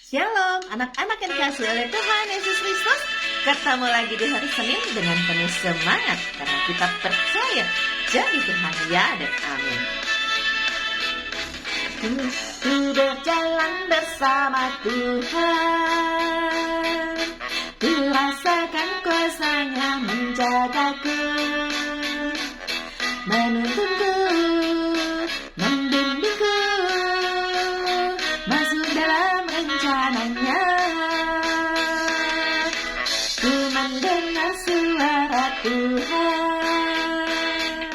Shalom, anak-anak yang dikasih oleh Tuhan Yesus Kristus. Ketemu lagi di hari Senin dengan penuh semangat karena kita percaya jadi Tuhan ya dan amin. Ku berjalan bersama Tuhan, ku rasakan kuasa-Nya menjagaku, menuntunku, membimbingku masuk dalam rencananya. Ku mendengar suara Tuhan,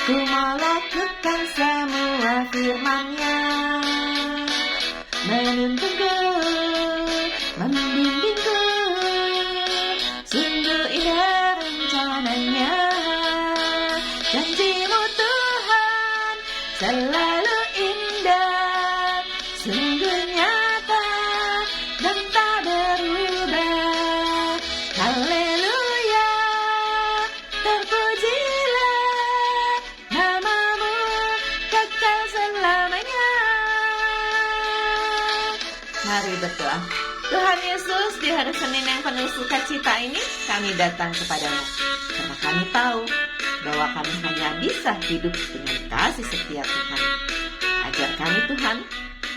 ku melakukan semua firman-Nya, menuntunku, membimbingku, sungguh indah rencananya. Janji-Mu Tuhan selalu indah, sungguh nyata dan tak berubah. Haleluya, terpujilah nama-Mu kekal selamanya. Mari berdoa. Tuhan Yesus, di hari Senin yang penuh sukacita ini, kami datang kepadamu karena kami tahu bahwa kami hanya bisa hidup dengan kasih setia Tuhan. Ajar kami Tuhan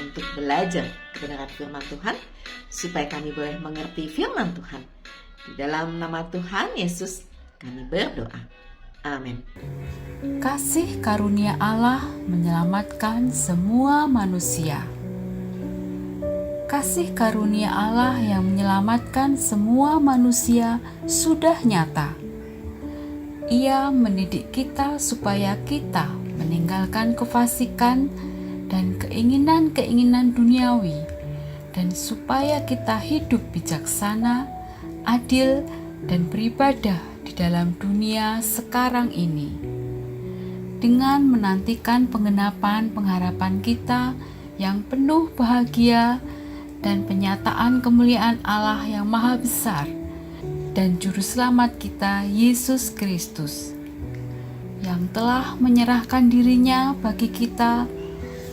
untuk belajar kebenaran firman Tuhan, supaya kami boleh mengerti firman Tuhan. Di dalam nama Tuhan Yesus kami berdoa. Amin. Kasih karunia Allah menyelamatkan semua manusia. Kasih karunia Allah yang menyelamatkan semua manusia sudah nyata. Ia mendidik kita supaya kita meninggalkan kefasikan dan keinginan-keinginan duniawi, dan supaya kita hidup bijaksana, adil, dan beribadah di dalam dunia sekarang ini. Dengan menantikan penggenapan pengharapan kita yang penuh bahagia dan penyataan kemuliaan Allah yang maha besar dan Juru Selamat kita, Yesus Kristus, yang telah menyerahkan dirinya bagi kita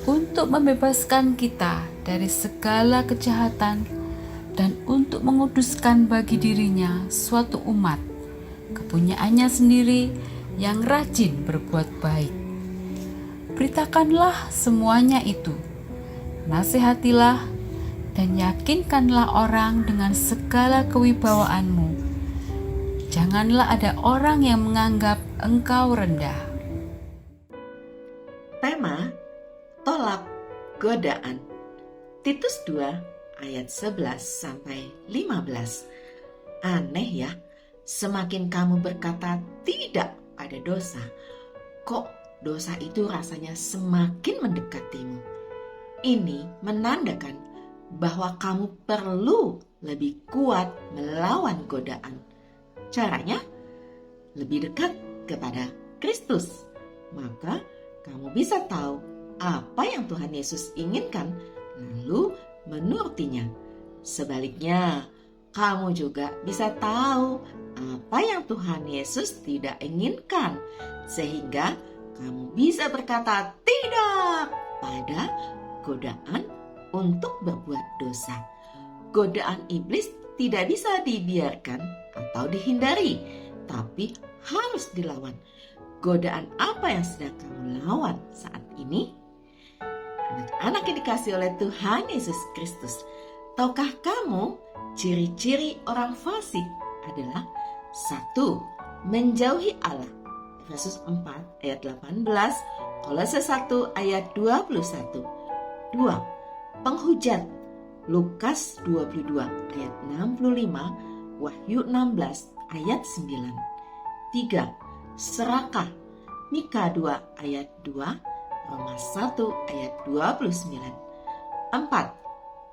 untuk membebaskan kita dari segala kejahatan dan untuk menguduskan bagi dirinya suatu umat, kepunyaannya sendiri yang rajin berbuat baik. Beritakanlah semuanya itu, nasihatilah dan yakinkanlah orang dengan segala kewibawaanmu. Janganlah ada orang yang menganggap engkau rendah. Tema: tolak godaan. Titus 2 ayat 11 sampai 15. Aneh ya, semakin kamu berkata tidak pada dosa, kok dosa itu rasanya semakin mendekatimu. Ini menandakan bahwa kamu perlu lebih kuat melawan godaan. Caranya, lebih dekat kepada Kristus. Maka kamu bisa tahu apa yang Tuhan Yesus inginkan, lalu menurutinya. Sebaliknya, kamu juga bisa tahu apa yang Tuhan Yesus tidak inginkan, sehingga kamu bisa berkata tidak pada godaan untuk berbuat dosa. Godaan iblis tidak bisa dibiarkan atau dihindari, tapi harus dilawan. Godaan apa yang sedang kamu lawan saat ini? Anak-anak yang dikasih oleh Tuhan Yesus Kristus, tahukah kamu ciri-ciri orang fasik adalah 1. Menjauhi Allah. Efesus 4 ayat 18, Kolose 1 ayat 21. 2. Penghujat. Lukas 22 ayat 65, Wahyu 16 ayat 9. 3. Serakah. Mika 2 ayat 2, Roma 1 ayat 29. 4.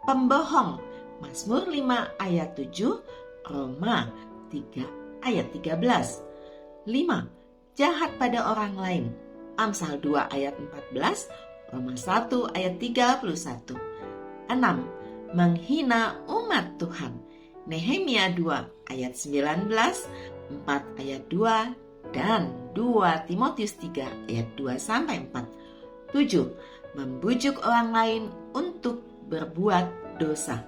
Pembohong. Mazmur 5 ayat 7, Roma 3 ayat 13. 5. Jahat pada orang lain. Amsal 2 ayat 14, Roma 1 ayat 31. 6. Menghina umat Tuhan. Nehemia 2 ayat 19, 4 ayat 2, dan 2 Timotius 3 ayat 2-4. 7. Membujuk orang lain untuk berbuat dosa.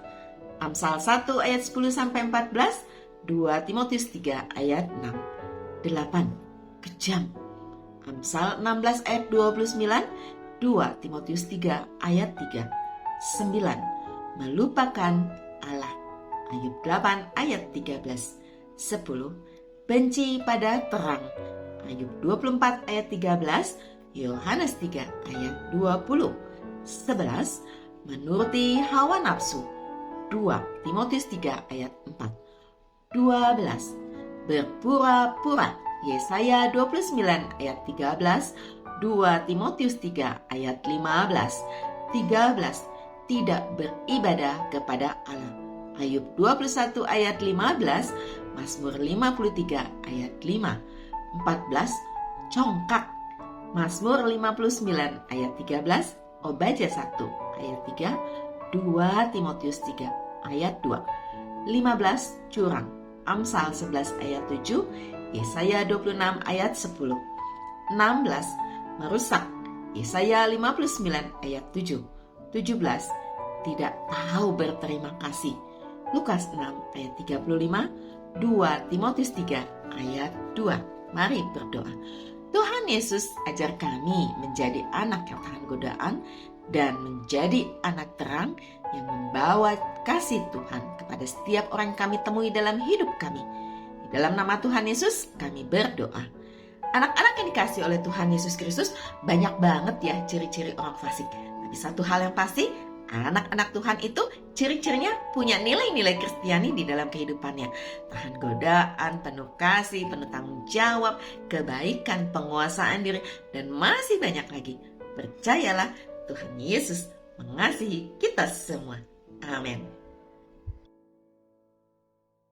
Amsal 1 ayat 10-14, 2 Timotius 3 ayat 6. 8. Kejam. Amsal 16 ayat 29, 2 Timotius 3 ayat 3. 9. Melupakan Allah. Ayub 8 ayat 13. 10. Benci pada terang. Ayub 24 ayat 13, Yohanes 3 ayat 20. 11. Menuruti hawa nafsu. 2 Timotius 3 ayat 4. 12. Berpura-pura. Yesaya 29 ayat 13, 2 Timotius 3 ayat 15. 13. Tidak beribadah kepada Allah. Ayub 21 ayat 15, Mazmur 53 ayat 5. 14. Congkak. Mazmur 59 ayat 13, Obadya 1 ayat 3, 2 Timotius 3 ayat 2. 15. Curang. Amsal 11 ayat 7, Yesaya 26 ayat 10. 16. Merusak. Yesaya 59 ayat 7. 17. Tidak tahu berterima kasih. Lukas 6 ayat 35, 2 Timotius 3 ayat 2. Mari berdoa. Tuhan Yesus, ajar kami menjadi anak yang tahan godaan dan menjadi anak terang yang membawa kasih Tuhan kepada setiap orang yang kami temui dalam hidup kami. Di dalam nama Tuhan Yesus kami berdoa. Anak-anak yang dikasih oleh Tuhan Yesus Kristus, banyak banget ya ciri-ciri orang fasik. Tapi satu hal yang pasti, anak-anak Tuhan itu ciri-cirinya punya nilai-nilai Kristiani di dalam kehidupannya. Tahan godaan, penuh kasih, penuh tanggung jawab, kebaikan, penguasaan diri, dan masih banyak lagi. Percayalah, Tuhan Yesus mengasihi kita semua. Amin.